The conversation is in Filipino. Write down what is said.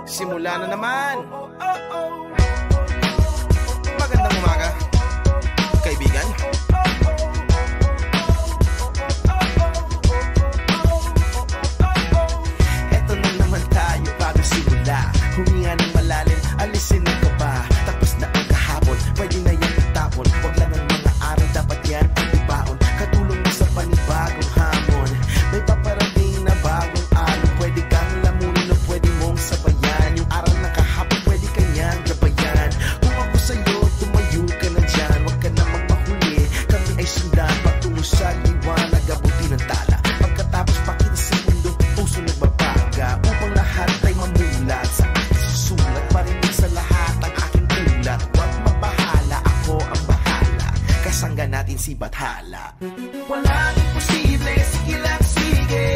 Simula na naman. Magandang umaga, kaibigan. Eto na naman tayo bago simula. Huminga ng malalim, alisin ang kaba. Tapos na ang kahapon, pwede na yan itapon. Huwag lang ang mga araw, dapat yan ang ibaon. Katulong mo sa panibagong hamon. May paparating na bagong araw. Pwede kang lamunin o pwede mong sabayan. Yung araw na kahapon, pwede kanyang gabayan. Kung ako sa'yo, tumayo ka na dyan. Huwag ka namang mahuli, kami ay sundan. Patungo sa liwanag, abuti ng tala. Pagkatapos pakita sa mundo, puso nagbabaga. Upang lahat ay mamulat sa aking susulat. Marinig sa lahat ang aking ulat. Huwag mabahala, ako ang bahala. Kasangga natin si Bathala. Walang imposible, sige lang sige.